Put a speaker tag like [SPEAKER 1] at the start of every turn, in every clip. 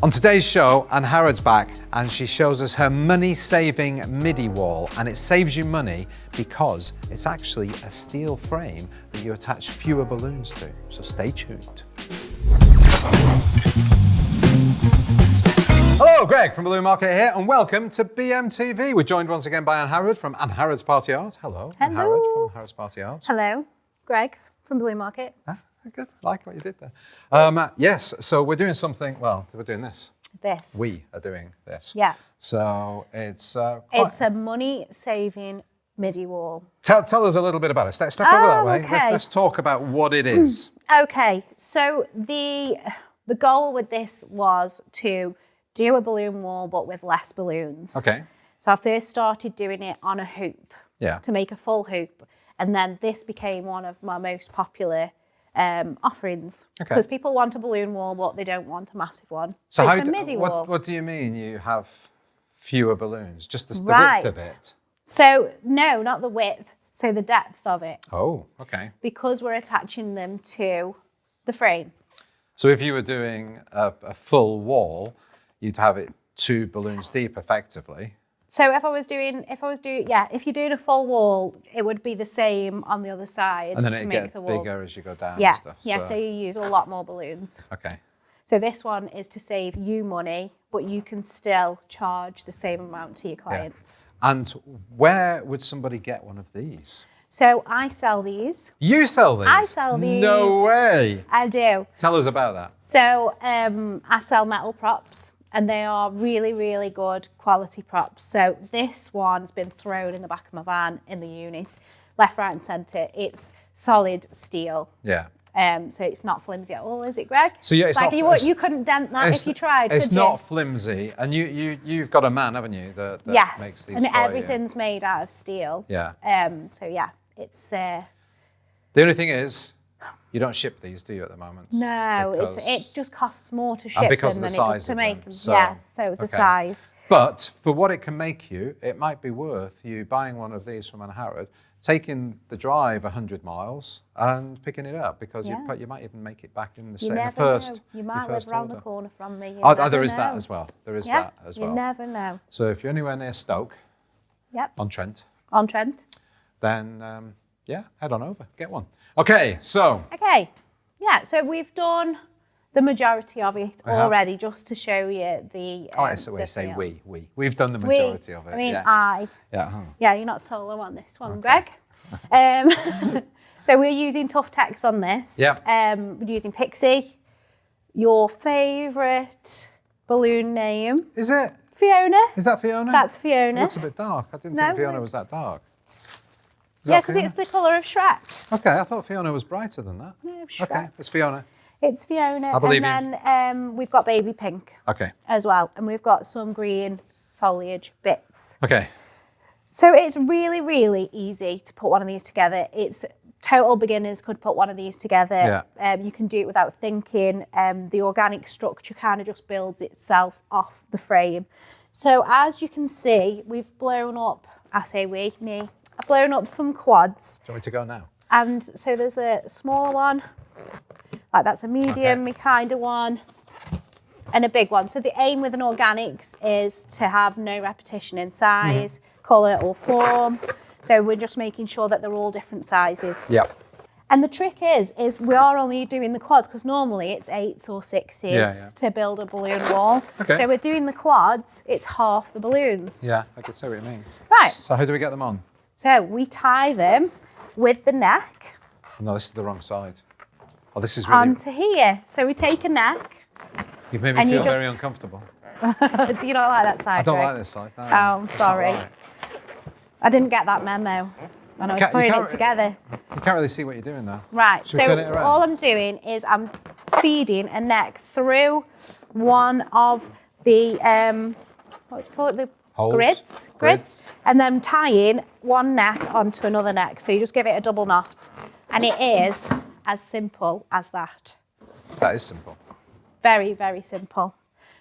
[SPEAKER 1] On today's show, Angharad's back and she shows us her money-saving Midi-Wall, and it saves you money because it's actually a steel frame that you attach fewer balloons to. So stay tuned. Hello, Greg from Balloon Market here, and welcome to BMTV. We're joined once again by Angharad from Angharad's Party Art. Hello,
[SPEAKER 2] Hello.
[SPEAKER 1] Angharad from Angharad's Party Art.
[SPEAKER 2] Hello, Greg from Balloon Market.
[SPEAKER 1] Ah, good, I like what you did there. Yes, so we're doing something, well, we're doing this.
[SPEAKER 2] This.
[SPEAKER 1] We are doing this.
[SPEAKER 2] Yeah.
[SPEAKER 1] So it's
[SPEAKER 2] It's a money-saving Midi-Wall.
[SPEAKER 1] Tell us a little bit about it. Step over that way.
[SPEAKER 2] Okay.
[SPEAKER 1] Let's talk about what it is.
[SPEAKER 2] Okay, so the goal with this was to do a balloon wall, but with less balloons.
[SPEAKER 1] Okay.
[SPEAKER 2] So I first started doing it on a hoop.
[SPEAKER 1] Yeah.
[SPEAKER 2] To make a full hoop, and then this became one of my most popular offerings.
[SPEAKER 1] Okay.
[SPEAKER 2] Because people want a balloon wall, but they don't want a massive one.
[SPEAKER 1] So
[SPEAKER 2] it's a Midi wall.
[SPEAKER 1] What do you mean you have fewer balloons? Just the
[SPEAKER 2] Right.
[SPEAKER 1] width of it?
[SPEAKER 2] So no, not the width. So the depth of it.
[SPEAKER 1] Oh, okay.
[SPEAKER 2] Because we're attaching them to the frame.
[SPEAKER 1] So if you were doing a full wall, you'd have it 2 balloons deep effectively.
[SPEAKER 2] So if you're doing a full wall, it would be the same on the other side
[SPEAKER 1] And then
[SPEAKER 2] to
[SPEAKER 1] it'd
[SPEAKER 2] make
[SPEAKER 1] get
[SPEAKER 2] the wall.
[SPEAKER 1] bigger as you go down
[SPEAKER 2] Yeah,
[SPEAKER 1] and stuff.
[SPEAKER 2] yeah. So you use a lot more balloons.
[SPEAKER 1] Okay.
[SPEAKER 2] So this one is to save you money, but you can still charge the same amount to your clients.
[SPEAKER 1] Yeah. And where would somebody get one of these?
[SPEAKER 2] So I sell these.
[SPEAKER 1] You sell these?
[SPEAKER 2] I sell these.
[SPEAKER 1] No way.
[SPEAKER 2] I do.
[SPEAKER 1] Tell us about that.
[SPEAKER 2] So I sell metal props, and they are really, really good quality props. So this one's been thrown in the back of my van in the unit, left, right and centre. It's solid steel.
[SPEAKER 1] Yeah.
[SPEAKER 2] So it's not flimsy at all, is it, Greg?
[SPEAKER 1] So yeah, it's
[SPEAKER 2] like
[SPEAKER 1] not,
[SPEAKER 2] you couldn't dent that if you tried,
[SPEAKER 1] It's
[SPEAKER 2] could you?
[SPEAKER 1] not flimsy, and you've got a man, haven't you? That
[SPEAKER 2] Yes,
[SPEAKER 1] makes these
[SPEAKER 2] and
[SPEAKER 1] for you.
[SPEAKER 2] everything's made out of steel.
[SPEAKER 1] Yeah.
[SPEAKER 2] So yeah, it's
[SPEAKER 1] The only thing is, you don't ship these, do you, at the moment?
[SPEAKER 2] no,
[SPEAKER 1] Because-
[SPEAKER 2] it just costs more to ship
[SPEAKER 1] because
[SPEAKER 2] them
[SPEAKER 1] of the
[SPEAKER 2] than it
[SPEAKER 1] size
[SPEAKER 2] does to
[SPEAKER 1] of
[SPEAKER 2] make
[SPEAKER 1] them,
[SPEAKER 2] them.
[SPEAKER 1] so-
[SPEAKER 2] Yeah, so the
[SPEAKER 1] okay.
[SPEAKER 2] size.
[SPEAKER 1] But for what it can make you, it might be worth you buying one of these from Angharad, taking the drive 100 miles and picking it up, because
[SPEAKER 2] Yeah.
[SPEAKER 1] you might even make it back in the
[SPEAKER 2] You never
[SPEAKER 1] first.
[SPEAKER 2] know. You might live around the corner from me. You
[SPEAKER 1] Oh,
[SPEAKER 2] never
[SPEAKER 1] there is that
[SPEAKER 2] know.
[SPEAKER 1] as well. There is
[SPEAKER 2] Yeah,
[SPEAKER 1] that as well.
[SPEAKER 2] You never know.
[SPEAKER 1] So if you're anywhere near Stoke,
[SPEAKER 2] Yep.
[SPEAKER 1] on Trent,
[SPEAKER 2] On Trent.
[SPEAKER 1] then yeah, head on over, get one. Okay, so
[SPEAKER 2] Okay. Yeah, so we've done the majority of it
[SPEAKER 1] I have.
[SPEAKER 2] already, just to show you the.
[SPEAKER 1] that's the way
[SPEAKER 2] the
[SPEAKER 1] you say
[SPEAKER 2] feel.
[SPEAKER 1] we've done the majority of it.
[SPEAKER 2] I mean,
[SPEAKER 1] yeah. Yeah.
[SPEAKER 2] Yeah, you're not solo on this one,
[SPEAKER 1] Okay.
[SPEAKER 2] Greg. So we're using Tough Tex on this.
[SPEAKER 1] Yep.
[SPEAKER 2] We're using Pixie. Your favourite balloon name?
[SPEAKER 1] Is it?
[SPEAKER 2] Fiona.
[SPEAKER 1] Is that Fiona?
[SPEAKER 2] That's
[SPEAKER 1] It
[SPEAKER 2] Fiona.
[SPEAKER 1] looks a bit dark. I didn't
[SPEAKER 2] No,
[SPEAKER 1] think Fiona
[SPEAKER 2] it-
[SPEAKER 1] was that dark. Is
[SPEAKER 2] Yeah,
[SPEAKER 1] that
[SPEAKER 2] because
[SPEAKER 1] Fiona?
[SPEAKER 2] it's the colour of Shrek.
[SPEAKER 1] Okay, I thought Fiona was brighter than that.
[SPEAKER 2] No,
[SPEAKER 1] Okay,
[SPEAKER 2] Shrek.
[SPEAKER 1] it's Fiona.
[SPEAKER 2] It's Fiona.
[SPEAKER 1] I believe you.
[SPEAKER 2] And then we've got baby pink
[SPEAKER 1] Okay.
[SPEAKER 2] as well. And we've got some green foliage bits.
[SPEAKER 1] Okay.
[SPEAKER 2] So it's really, really easy to put one of these together. It's total beginners could put one of these together.
[SPEAKER 1] Yeah.
[SPEAKER 2] You can do it without thinking. The organic structure kind of just builds itself off the frame. So as you can see, we've blown up, I say we, me, I've blown up some quads.
[SPEAKER 1] Do you want me to go now?
[SPEAKER 2] And so there's a small one, like that's a medium kind of one, and a big one. So the aim with an organics is to have no repetition in size, colour or form. So we're just making sure that they're all different sizes.
[SPEAKER 1] Yep.
[SPEAKER 2] And the trick is we are only doing the quads, because normally it's 8s or 6s to build a balloon wall.
[SPEAKER 1] Okay.
[SPEAKER 2] So we're doing the quads, it's half the balloons.
[SPEAKER 1] Yeah, I can see what you mean.
[SPEAKER 2] Right.
[SPEAKER 1] So how do we get them on?
[SPEAKER 2] So we tie them with the neck
[SPEAKER 1] No, this is the wrong side. Oh, this is really...
[SPEAKER 2] onto here. So we take a neck.
[SPEAKER 1] You've made me
[SPEAKER 2] and you
[SPEAKER 1] feel very
[SPEAKER 2] just-
[SPEAKER 1] uncomfortable.
[SPEAKER 2] Do you not like that side?
[SPEAKER 1] I don't
[SPEAKER 2] Greg?
[SPEAKER 1] like this side. No,
[SPEAKER 2] Oh, I'm
[SPEAKER 1] it's not
[SPEAKER 2] sorry.
[SPEAKER 1] right.
[SPEAKER 2] I didn't get that memo when I was
[SPEAKER 1] You
[SPEAKER 2] putting
[SPEAKER 1] can't-
[SPEAKER 2] it together.
[SPEAKER 1] You can't really see what you're doing though.
[SPEAKER 2] Right,
[SPEAKER 1] Should we turn it
[SPEAKER 2] so
[SPEAKER 1] around?
[SPEAKER 2] all I'm doing is I'm feeding a neck through one of the, what do you call it, the
[SPEAKER 1] Holes?
[SPEAKER 2] grids,
[SPEAKER 1] Grids.
[SPEAKER 2] and then tying one neck onto another neck. So you just give it a double knot. And it is as simple as that.
[SPEAKER 1] That is simple.
[SPEAKER 2] Very, very simple.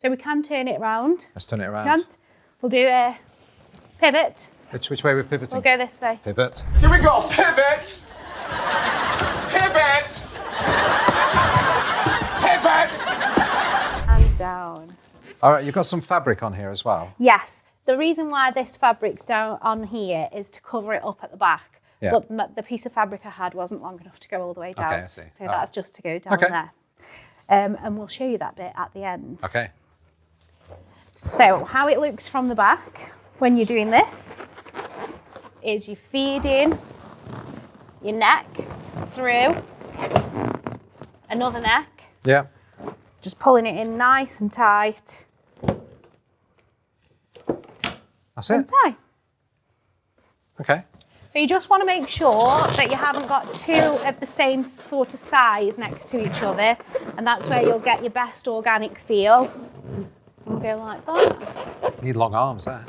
[SPEAKER 2] So we can turn it round.
[SPEAKER 1] Let's turn it around.
[SPEAKER 2] Can't. We'll do a pivot.
[SPEAKER 1] Which way we're pivoting?
[SPEAKER 2] We'll go this way.
[SPEAKER 1] Pivot.
[SPEAKER 3] Here we go. Pivot. Pivot. Pivot.
[SPEAKER 2] And down.
[SPEAKER 1] All right, you've got some fabric on here as well.
[SPEAKER 2] Yes. The reason why this fabric's down on here is to cover it up at the back.
[SPEAKER 1] Yeah.
[SPEAKER 2] But the piece of fabric I had wasn't long enough to go all the way down.
[SPEAKER 1] Okay, I see.
[SPEAKER 2] So that's just to go down there. And we'll show you that bit at the end.
[SPEAKER 1] Okay.
[SPEAKER 2] So how it looks from the back when you're doing this is you feed in your neck through another neck.
[SPEAKER 1] Yeah.
[SPEAKER 2] Just pulling it in nice and tight.
[SPEAKER 1] That's it.
[SPEAKER 2] And tie.
[SPEAKER 1] Okay.
[SPEAKER 2] So you just want to make sure that you haven't got two of the same sort of size next to each other, and that's where you'll get your best organic feel. And go like that.
[SPEAKER 1] Need long arms there.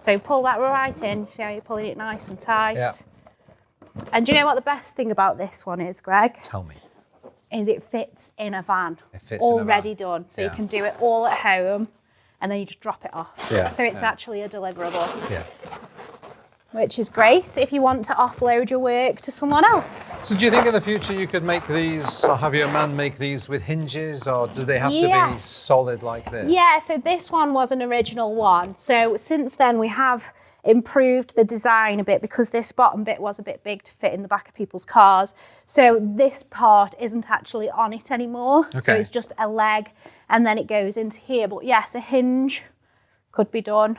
[SPEAKER 2] So pull that right in. See how you're pulling it nice and tight.
[SPEAKER 1] Yeah.
[SPEAKER 2] And do you know what the best thing about this one is, Greg?
[SPEAKER 1] Tell me.
[SPEAKER 2] Is it fits in a van.
[SPEAKER 1] It fits in a van.
[SPEAKER 2] Already done. So you can do it all at home and then you just drop it off.
[SPEAKER 1] Yeah.
[SPEAKER 2] So it's actually a deliverable.
[SPEAKER 1] Yeah.
[SPEAKER 2] Which is great if you want to offload your work to someone else.
[SPEAKER 1] So do you think in the future you could make these, or have your man make these with hinges, or do they have to be solid like this?
[SPEAKER 2] Yeah, so this one was an original one. So since then we have improved the design a bit because this bottom bit was a bit big to fit in the back of people's cars. So this part isn't actually on it anymore. Okay. So it's just a leg and then it goes into here. But yes, a hinge could be done.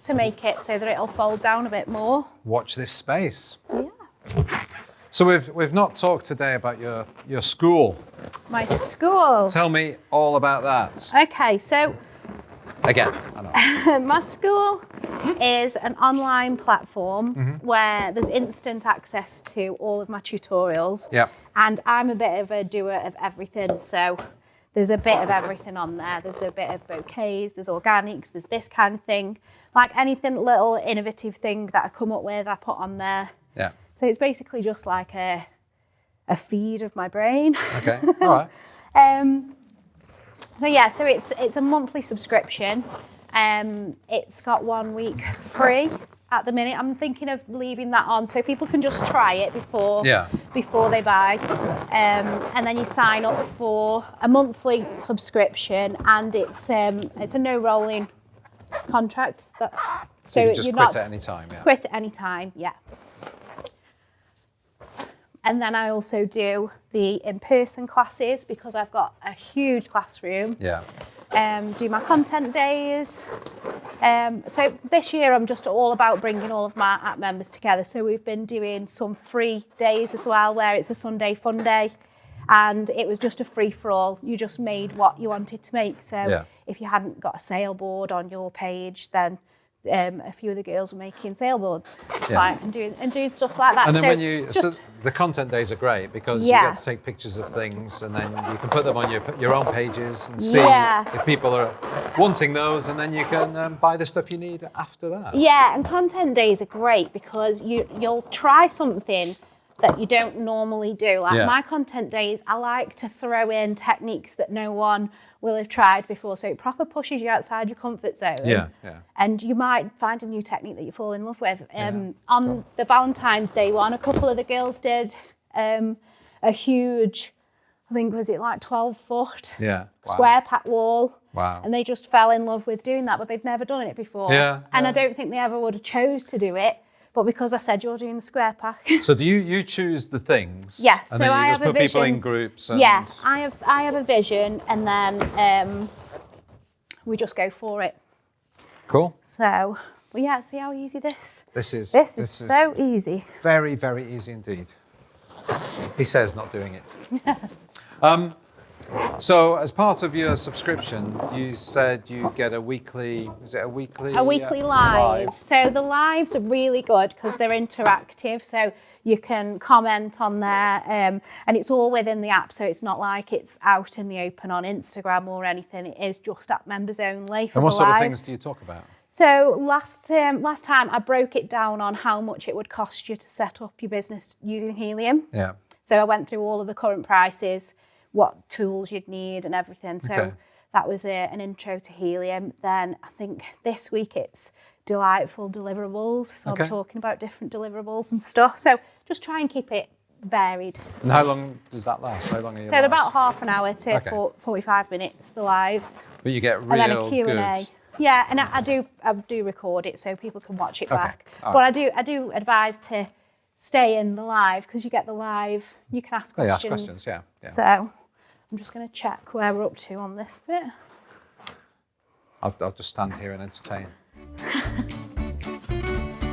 [SPEAKER 2] To make it so that it'll fold down a bit more.
[SPEAKER 1] Watch this space.
[SPEAKER 2] Yeah.
[SPEAKER 1] So we've not talked today about your school.
[SPEAKER 2] My school.
[SPEAKER 1] Tell me all about that.
[SPEAKER 2] Okay, so
[SPEAKER 1] again, I know.
[SPEAKER 2] My school is an online platform where there's instant access to all of my tutorials.
[SPEAKER 1] Yeah.
[SPEAKER 2] And I'm a bit of a doer of everything, so there's a bit of everything on there. There's a bit of bouquets, there's organics, there's this kind of thing. Like anything little innovative thing that I come up with, I put on there.
[SPEAKER 1] Yeah.
[SPEAKER 2] So it's basically just like a feed of my brain.
[SPEAKER 1] Okay, all right.
[SPEAKER 2] So yeah, so it's a monthly subscription. It's got 1 week free at the minute. I'm thinking of leaving that on so people can just try it before they buy. And then you sign up for a monthly subscription, and it's a no rolling contract.
[SPEAKER 1] So you just quit at any time. Yeah.
[SPEAKER 2] Quit at any time. Yeah. And then I also do the in-person classes because I've got a huge classroom.
[SPEAKER 1] Yeah.
[SPEAKER 2] Do my content days. So this year I'm just all about bringing all of my app members together. So we've been doing some free days as well, where it's a Sunday fun day, and it was just a free for all. You just made what you wanted to make. So if you hadn't got a sale board on your page, then a few of the girls were making sailboards, and doing stuff like that.
[SPEAKER 1] And then so the content days are great because you get to take pictures of things, and then you can put them on your own pages and see if people are wanting those, and then you can buy the stuff you need after that.
[SPEAKER 2] Yeah, and content days are great because you'll try something that you don't normally do. Like my content days, I like to throw in techniques that no one will have tried before, so it proper pushes you outside your comfort zone.
[SPEAKER 1] Yeah.
[SPEAKER 2] And you might find a new technique that you fall in love with. On the Valentine's Day one, a couple of the girls did a huge, I think, was it like 12-foot square pat wall.
[SPEAKER 1] Wow.
[SPEAKER 2] And they just fell in love with doing that, but they'd never done it before. And I don't think they ever would have chose to do it. But because I said you're doing the square pack.
[SPEAKER 1] So do you choose the things?
[SPEAKER 2] Yeah.
[SPEAKER 1] And
[SPEAKER 2] so
[SPEAKER 1] then you
[SPEAKER 2] I
[SPEAKER 1] just
[SPEAKER 2] have
[SPEAKER 1] put
[SPEAKER 2] a vision.
[SPEAKER 1] people in groups. And...
[SPEAKER 2] Yeah, I have a vision, and then we just go for it.
[SPEAKER 1] Cool.
[SPEAKER 2] So, well, yeah. See how easy this.
[SPEAKER 1] This is
[SPEAKER 2] so easy.
[SPEAKER 1] Very, very easy indeed. He says, not doing it. So, as part of your subscription, you said you get a weekly. Is it a weekly?
[SPEAKER 2] A weekly live. So the lives are really good because they're interactive. So you can comment on there, and it's all within the app. So it's not like it's out in the open on Instagram or anything. It is just app members only. For
[SPEAKER 1] and what
[SPEAKER 2] the
[SPEAKER 1] sort
[SPEAKER 2] lives.
[SPEAKER 1] of things do you talk about?
[SPEAKER 2] So last time I broke it down on how much it would cost you to set up your business using Helium.
[SPEAKER 1] Yeah.
[SPEAKER 2] So I went through all of the current prices, what tools you'd need and everything. So that was an intro to Helium. Then I think this week it's delightful deliverables. So I'm talking about different deliverables and stuff. So just try and keep it varied.
[SPEAKER 1] And how long does that last? How long are you
[SPEAKER 2] So about half an hour to 45 minutes, the lives.
[SPEAKER 1] But you get real
[SPEAKER 2] and then a Q&A.
[SPEAKER 1] goods.
[SPEAKER 2] Yeah, and I do record it so people can watch it back.
[SPEAKER 1] All
[SPEAKER 2] But I do advise to stay in the live because you get the live, you can ask questions.
[SPEAKER 1] Yeah, ask questions, yeah.
[SPEAKER 2] So I'm just going to check where we're up to on this bit.
[SPEAKER 1] I'll just stand here and entertain.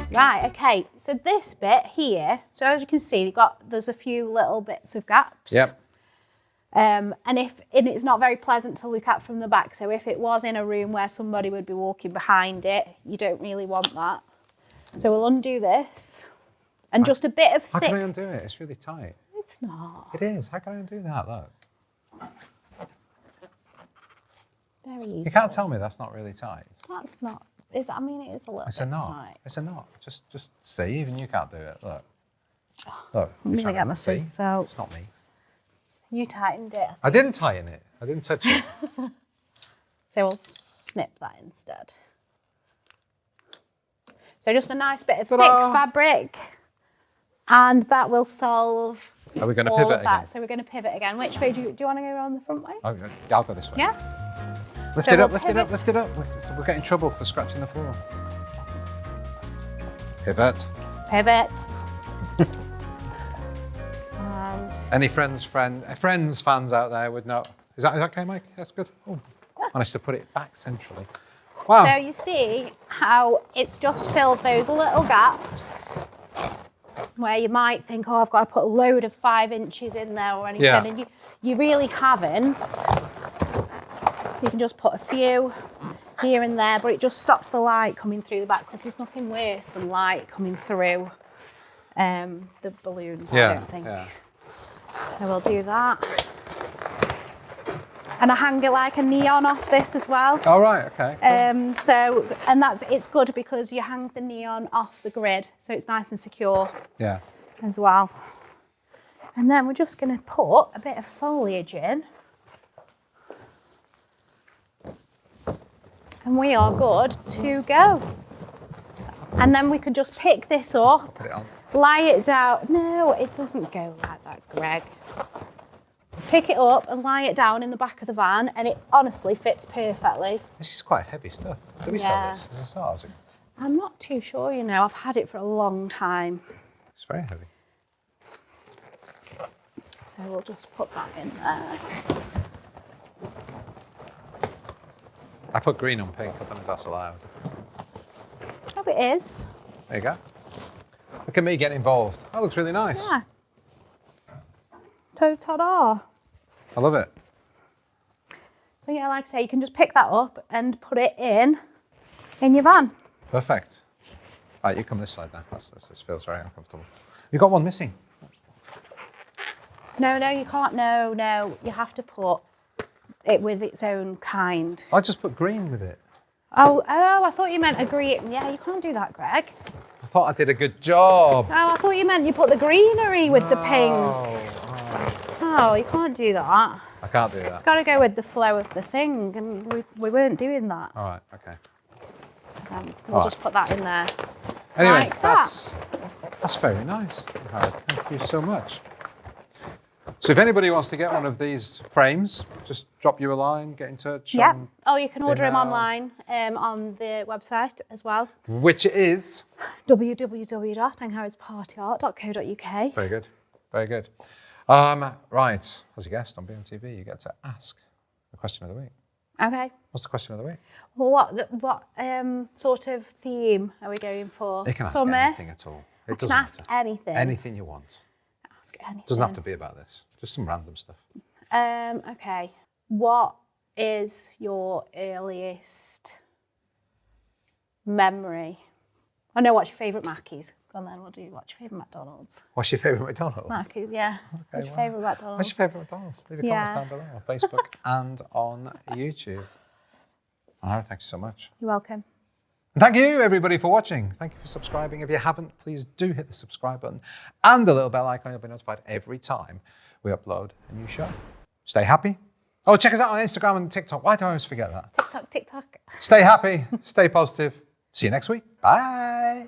[SPEAKER 2] Right, okay, so this bit here, so as you can see, there's a few little bits of gaps.
[SPEAKER 1] Yep.
[SPEAKER 2] And it's not very pleasant to look at from the back, so if it was in a room where somebody would be walking behind it, you don't really want that. So we'll undo this, and just a bit of thick...
[SPEAKER 1] How can I undo it? It's really tight.
[SPEAKER 2] It's not.
[SPEAKER 1] It is. How can I undo that, look?
[SPEAKER 2] Very easy.
[SPEAKER 1] You can't tell me that's not really tight.
[SPEAKER 2] That's not... I mean, it is a little
[SPEAKER 1] It's
[SPEAKER 2] bit
[SPEAKER 1] a knot.
[SPEAKER 2] tight.
[SPEAKER 1] It's a knot. Just see, even you can't do it. Look. Look.
[SPEAKER 2] I'm going to get my scissors out.
[SPEAKER 1] It's not me.
[SPEAKER 2] You tightened it.
[SPEAKER 1] I didn't tighten it. I didn't touch it.
[SPEAKER 2] So we'll snip that instead. So just a nice bit of thick fabric, and that will solve
[SPEAKER 1] Are we going to
[SPEAKER 2] all
[SPEAKER 1] pivot
[SPEAKER 2] of that.
[SPEAKER 1] again?
[SPEAKER 2] So we're going to pivot again. Which way do you want to go around the front way?
[SPEAKER 1] I'll go this way.
[SPEAKER 2] Yeah.
[SPEAKER 1] Lift it up, lift it up, lift it up. We'll get in trouble for scratching the floor. Pivot.
[SPEAKER 2] Pivot. And
[SPEAKER 1] Any friends fans out there would know. Is that okay, Mike? That's good. Oh, managed to put it back centrally. Wow.
[SPEAKER 2] so you see how it's just filled those little gaps where you might think, oh, I've got to put a load of 5 inches in there or anything,
[SPEAKER 1] Yeah.
[SPEAKER 2] and you really haven't. You can just put a few here and there, but it just stops the light coming through the back because there's nothing worse than light coming through the balloons, I don't think.
[SPEAKER 1] Yeah.
[SPEAKER 2] So we'll do that. And I hang it like a neon off this as well.
[SPEAKER 1] All right. Okay. Cool.
[SPEAKER 2] It's good because you hang the neon off the grid, so it's nice and secure
[SPEAKER 1] Yeah.
[SPEAKER 2] as well. And then we're just going to put a bit of foliage in. And we are good to go. And then we could just pick this up,
[SPEAKER 1] Put it on.
[SPEAKER 2] lie it down. No, it doesn't go like that, Greg. Pick it up and lie it down in the back of the van, and it honestly fits perfectly.
[SPEAKER 1] This is quite heavy stuff. Do we sell this? Is it ours?
[SPEAKER 2] I'm not too sure, you know. I've had it for a long time.
[SPEAKER 1] It's very heavy.
[SPEAKER 2] So we'll just put that in there.
[SPEAKER 1] I put green on pink. I don't know if that's allowed.
[SPEAKER 2] Oh, it is.
[SPEAKER 1] There you go. Look at me getting involved. That looks really nice.
[SPEAKER 2] Yeah. Ta-da.
[SPEAKER 1] I love it.
[SPEAKER 2] So yeah, like I say, you can just pick that up and put it in your van.
[SPEAKER 1] Perfect. Right, you come this side then. This feels very uncomfortable. You've got one missing.
[SPEAKER 2] No, you can't. No. You have to put it with its own kind.
[SPEAKER 1] I just put green with it.
[SPEAKER 2] Oh, I thought you meant a green. Yeah, you can't do that, Greg.
[SPEAKER 1] I thought I did a good job.
[SPEAKER 2] Oh, I thought you meant you put the greenery with the pink.
[SPEAKER 1] Oh.
[SPEAKER 2] Oh, you can't do that.
[SPEAKER 1] I can't do that.
[SPEAKER 2] It's got to go with the flow of the thing, and we weren't doing that.
[SPEAKER 1] All right, okay.
[SPEAKER 2] We'll just put that in there.
[SPEAKER 1] Anyway,
[SPEAKER 2] Like that.
[SPEAKER 1] that's very nice. Angharad. Thank you so much. So if anybody wants to get one of these frames, just drop you a line, get in touch.
[SPEAKER 2] Yeah.
[SPEAKER 1] on
[SPEAKER 2] Oh, you can order them
[SPEAKER 1] email.
[SPEAKER 2] online on the website as well.
[SPEAKER 1] Which is?
[SPEAKER 2] www.angharadpartyart.co.uk.
[SPEAKER 1] Very good. Very good. Right, as a guest on BMTV, you get to ask the question of the week.
[SPEAKER 2] Okay.
[SPEAKER 1] What's the question of the week?
[SPEAKER 2] Well, what sort of theme are we going for?
[SPEAKER 1] You can ask
[SPEAKER 2] Summer?
[SPEAKER 1] anything at all. It
[SPEAKER 2] I can
[SPEAKER 1] doesn't
[SPEAKER 2] ask
[SPEAKER 1] matter.
[SPEAKER 2] anything.
[SPEAKER 1] Anything you want.
[SPEAKER 2] Ask anything.
[SPEAKER 1] Doesn't have to be about this. Just some random stuff.
[SPEAKER 2] Okay. What is your earliest memory? I know, what's your favourite Mackey's? Go on then, we'll do what's your favourite McDonald's?
[SPEAKER 1] What's your favourite McDonald's?
[SPEAKER 2] Mackey's, yeah. What's your favourite McDonald's?
[SPEAKER 1] What's your favourite McDonald's? Leave your comments down below on Facebook and on YouTube. Angharad, thank you so much.
[SPEAKER 2] You're welcome.
[SPEAKER 1] And thank you, everybody, for watching. Thank you for subscribing. If you haven't, please do hit the subscribe button and the little bell icon. You'll be notified every time we upload a new show. Stay happy. Oh, check us out on Instagram and TikTok. Why do I always forget that?
[SPEAKER 2] TikTok.
[SPEAKER 1] Stay happy. Stay positive. See you next week. Bye.